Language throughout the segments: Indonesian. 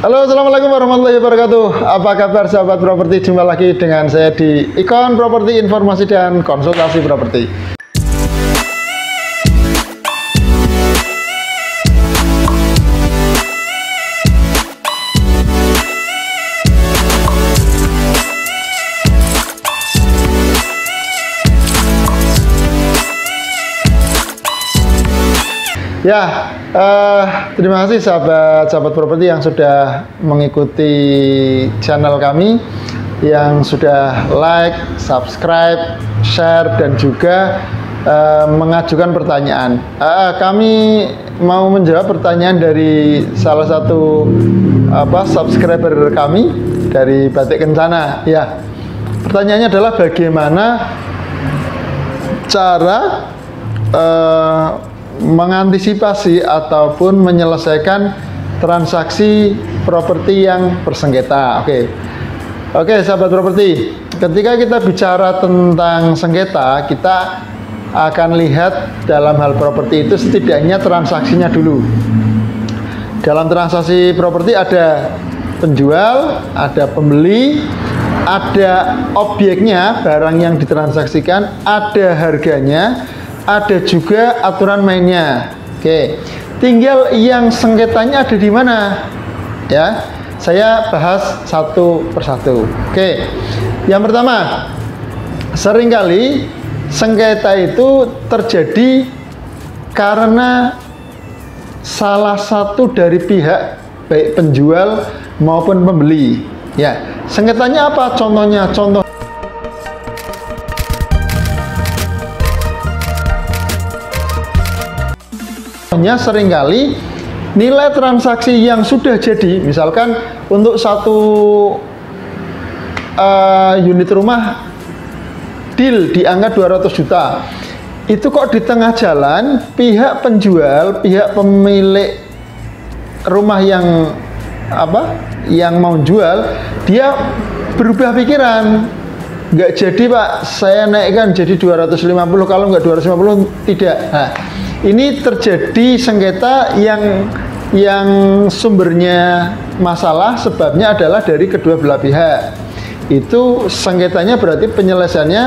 Halo, assalamualaikum warahmatullahi wabarakatuh. Apa kabar sahabat properti? Jumpa lagi dengan saya di Ikon Properti, informasi dan konsultasi properti. Ya, terima kasih sahabat properti yang sudah mengikuti channel kami, yang sudah like, subscribe, share, dan juga mengajukan pertanyaan. Kami mau menjawab pertanyaan dari salah satu subscriber kami dari Batik Kencana. Ya, pertanyaannya adalah bagaimana cara mengantisipasi ataupun menyelesaikan transaksi properti yang bersengketa. Oke, sahabat properti, ketika kita bicara tentang sengketa, kita akan lihat dalam hal properti itu setidaknya transaksinya dulu. Dalam transaksi properti ada penjual, ada pembeli, ada objeknya, barang yang ditransaksikan, ada harganya, ada juga aturan mainnya. Oke, tinggal yang sengketanya ada di mana, ya. Saya bahas satu persatu. Oke, yang pertama, seringkali sengketa itu terjadi karena salah satu dari pihak, baik penjual maupun pembeli. Ya, sengketanya apa? Contohnya, seringkali nilai transaksi yang sudah jadi, misalkan untuk satu unit rumah deal di angka 200 juta, itu kok di tengah jalan pihak penjual, pihak pemilik rumah yang mau jual, dia berubah pikiran. Nggak jadi Pak, saya naikkan jadi 250, kalau nggak 250 tidak. Nah, ini terjadi sengketa yang sumbernya masalah, sebabnya adalah dari kedua belah pihak. Itu sengketanya, berarti penyelesaiannya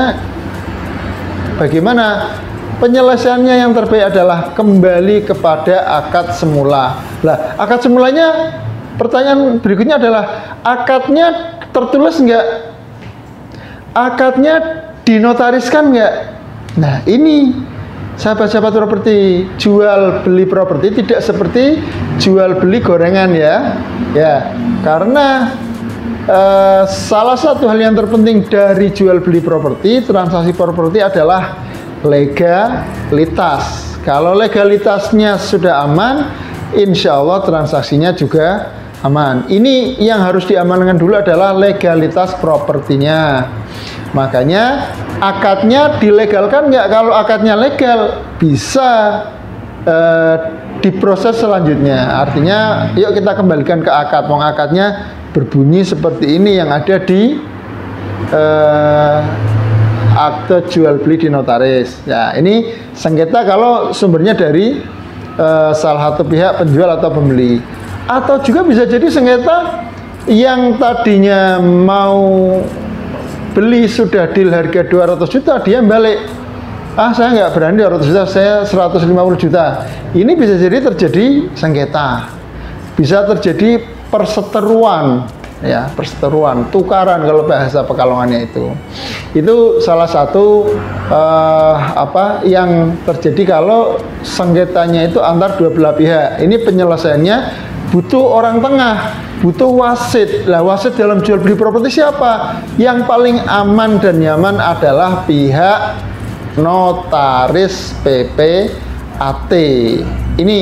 bagaimana? Penyelesaiannya yang terbaik adalah kembali kepada akad semula. Lah, akad semulanya, pertanyaan berikutnya adalah akadnya tertulis nggak? Akadnya dinotariskan nggak? Nah, ini sahabat-sahabat properti, jual beli properti tidak seperti jual beli gorengan, ya. Ya, karena salah satu hal yang terpenting dari jual beli properti, transaksi properti adalah legalitas. Kalau legalitasnya sudah aman, insya Allah transaksinya juga aman. Ini yang harus diamankan dulu adalah legalitas propertinya. Makanya akadnya dilegalkan nggak? Kalau akadnya legal, bisa diproses selanjutnya. Artinya, yuk kita kembalikan ke akad. Akadnya berbunyi seperti ini yang ada di akte jual beli di notaris. Ya, ini sengketa kalau sumbernya dari salah satu pihak, penjual atau pembeli. Atau juga bisa jadi sengketa yang tadinya mau beli sudah deal harga 200 juta, dia balik, saya nggak berani 200 juta, saya 150 juta. Ini bisa jadi terjadi sengketa, bisa terjadi perseteruan, ya, perseteruan, tukaran kalau bahasa Pekalongannya itu salah satu yang terjadi kalau sengketanya itu antar dua belah pihak. Ini penyelesaiannya butuh orang tengah, butuh wasit. Lah, wasit dalam jual beli properti siapa? Yang paling aman dan nyaman adalah pihak notaris PPAT. Ini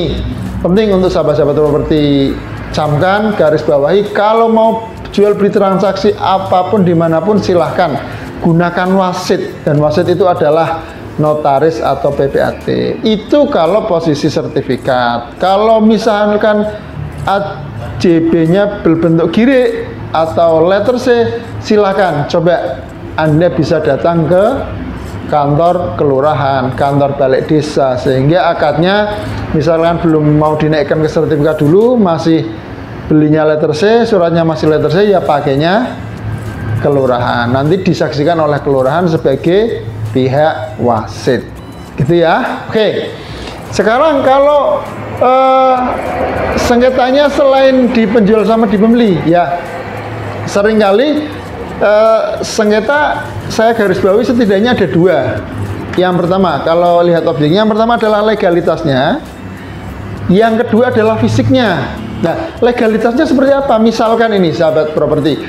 penting untuk sahabat-sahabat properti camkan, garis bawahi. Kalau mau jual beli transaksi apapun dimanapun, silahkan gunakan wasit, dan wasit itu adalah notaris atau PPAT. Itu kalau posisi sertifikat. Kalau misalkan AJB-nya berbentuk gire atau letter C, silakan coba Anda bisa datang ke kantor kelurahan, kantor balik desa, sehingga akadnya misalkan belum mau dinaikkan ke sertifikat dulu, masih belinya letter C, suratnya masih letter C, ya pakainya kelurahan. Nanti disaksikan oleh kelurahan sebagai pihak wasit. Gitu ya. Oke. Sekarang kalau sengketanya selain di penjual sama di pembeli, ya seringkali sengketa saya garis bawahi setidaknya ada dua. Yang pertama, kalau lihat objeknya, yang pertama adalah legalitasnya. Yang kedua adalah fisiknya. Nah, legalitasnya seperti apa? Misalkan ini, sahabat properti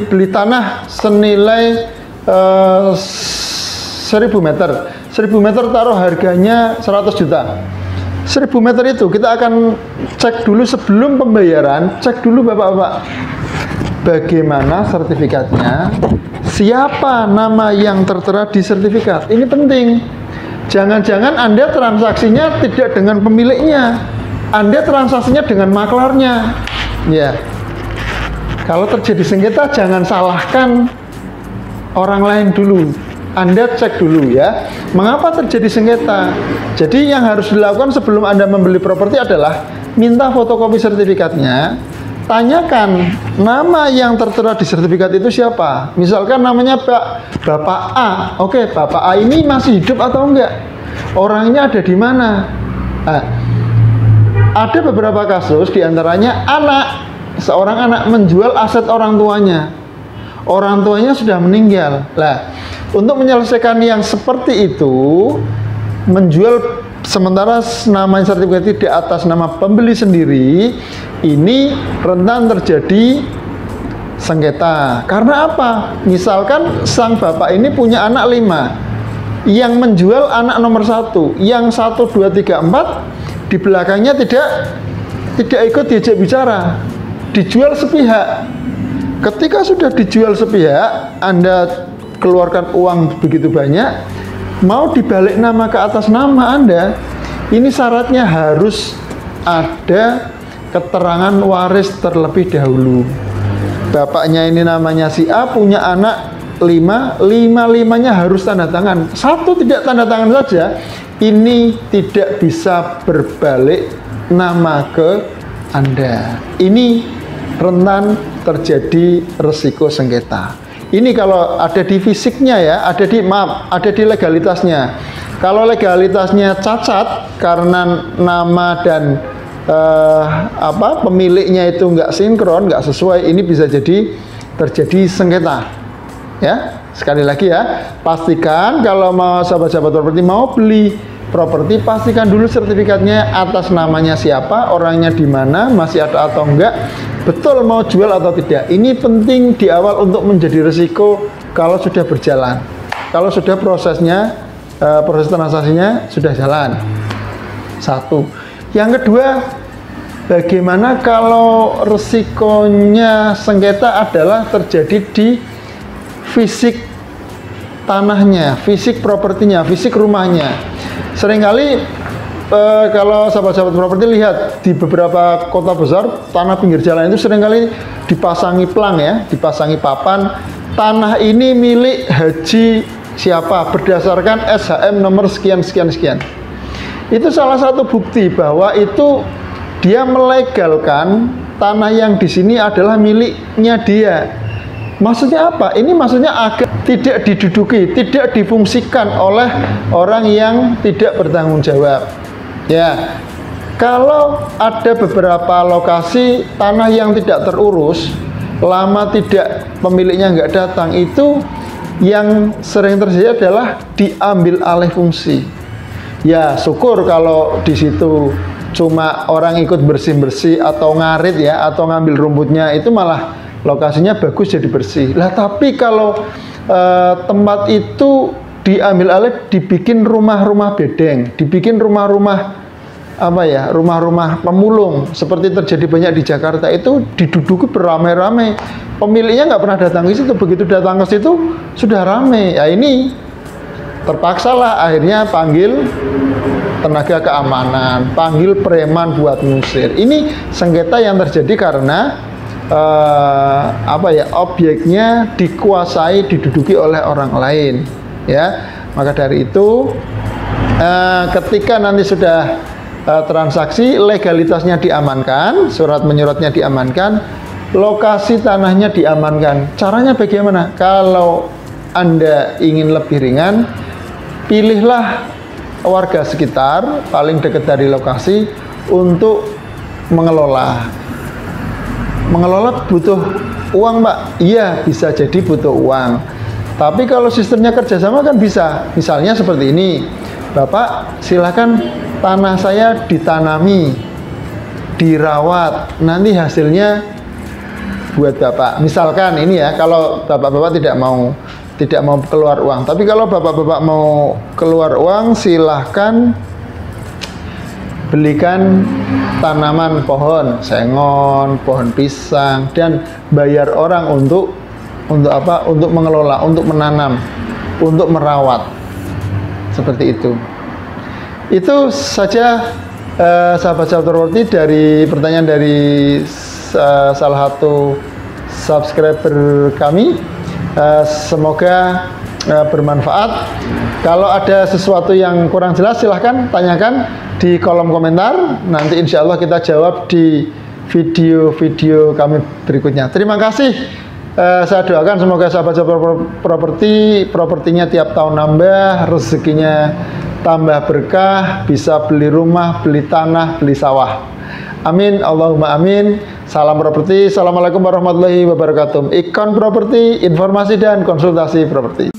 beli tanah senilai 1000 meter. 1000 meter taruh harganya 100 juta. 1000 meter itu kita akan cek dulu sebelum pembayaran, cek dulu bapak-bapak. Bagaimana sertifikatnya? Siapa nama yang tertera di sertifikat? Ini penting. Jangan-jangan Anda transaksinya tidak dengan pemiliknya, Anda transaksinya dengan maklarnya. Ya. Kalau terjadi sengketa, jangan salahkan orang lain dulu. Anda cek dulu ya, mengapa terjadi sengketa. Jadi yang harus dilakukan sebelum Anda membeli properti adalah minta fotokopi sertifikatnya, tanyakan nama yang tertera di sertifikat itu siapa. Misalkan namanya Bapak A. Oke, Bapak A ini masih hidup atau enggak? Orangnya ada di mana? Nah, ada beberapa kasus diantaranya seorang anak menjual aset orang tuanya. Orang tuanya sudah meninggal. Lah, untuk menyelesaikan yang seperti itu, menjual sementara nama sertifikat di atas nama pembeli sendiri, ini rentan terjadi sengketa. Karena apa? Misalkan sang bapak ini punya anak 5, yang menjual anak nomor 1, yang 1, 2, 3, 4 di belakangnya tidak ikut diajak bicara, dijual sepihak. Ketika sudah dijual sepihak, Anda keluarkan uang begitu banyak, mau dibalik nama ke atas nama Anda, ini syaratnya harus ada keterangan waris terlebih dahulu. Bapaknya ini namanya si A, punya anak 5, 5-5-nya harus tanda tangan. Satu tidak tanda tangan saja, ini tidak bisa berbalik nama ke Anda. Ini rentan terjadi resiko sengketa. Ini kalau ada di fisiknya ya, ada di legalitasnya. Kalau legalitasnya cacat karena nama dan pemiliknya itu nggak sinkron, nggak sesuai, ini bisa jadi terjadi sengketa. Ya, sekali lagi ya, pastikan kalau mau sahabat-sahabat properti mau beli properti, pastikan dulu sertifikatnya atas namanya siapa, orangnya di mana, masih ada atau enggak, betul mau jual atau tidak. Ini penting di awal untuk menjadi risiko kalau sudah berjalan. Kalau sudah proses transaksinya sudah jalan. Satu. Yang kedua, bagaimana kalau risikonya sengketa adalah terjadi di fisik tanahnya, fisik propertinya, fisik rumahnya. Seringkali kalau sahabat-sahabat properti lihat di beberapa kota besar, tanah pinggir jalan itu seringkali dipasangi plang ya, dipasangi papan, tanah ini milik Haji siapa berdasarkan SHM nomor sekian. Itu salah satu bukti bahwa itu dia melegalkan tanah yang di sini adalah miliknya dia. Maksudnya apa? Ini maksudnya agar tidak diduduki, tidak difungsikan oleh orang yang tidak bertanggung jawab. Ya, kalau ada beberapa lokasi tanah yang tidak terurus, lama tidak pemiliknya nggak datang, itu yang sering terjadi adalah diambil alih fungsi. Ya, syukur kalau di situ cuma orang ikut bersih-bersih atau ngarit ya, atau ngambil rumputnya, itu malah lokasinya bagus jadi bersih. Lah tapi kalau tempat itu diambil alih, dibikin rumah-rumah bedeng, dibikin rumah-rumah rumah-rumah pemulung seperti terjadi banyak di Jakarta, itu diduduki beramai-ramai. Pemiliknya nggak pernah datang ke situ, begitu datang ke situ sudah ramai. Ya ini terpaksalah akhirnya panggil tenaga keamanan, panggil preman buat ngusir. Ini sengketa yang terjadi karena objeknya dikuasai, diduduki oleh orang lain ya. Maka dari itu ketika nanti sudah transaksi, legalitasnya diamankan, surat menyuratnya diamankan, lokasi tanahnya diamankan. Caranya bagaimana? Kalau Anda ingin lebih ringan, pilihlah warga sekitar paling dekat dari lokasi untuk mengelola. Mengelola butuh uang, Pak? Iya, bisa jadi butuh uang. Tapi kalau sistemnya kerjasama kan bisa. Misalnya seperti ini, Bapak silakan tanah saya ditanami, dirawat, nanti hasilnya buat Bapak. Misalkan ini ya, kalau Bapak-bapak tidak mau keluar uang. Tapi kalau Bapak-bapak mau keluar uang, silahkan belikan tanaman pohon, sengon, pohon pisang, dan bayar orang untuk apa? Untuk mengelola, untuk menanam, untuk merawat. Seperti itu. Itu saja sahabat-sahabat properti dari pertanyaan dari salah satu subscriber kami. Semoga bermanfaat. Kalau ada sesuatu yang kurang jelas, silahkan tanyakan di kolom komentar. Nanti insya Allah kita jawab di video-video kami berikutnya. Terima kasih. Saya doakan semoga sahabat-sahabat propertinya tiap tahun nambah, rezekinya tambah berkah, bisa beli rumah, beli tanah, beli sawah. Amin, Allahumma amin. Salam properti. Assalamualaikum warahmatullahi wabarakatuh. Ikon Properti, informasi dan konsultasi properti.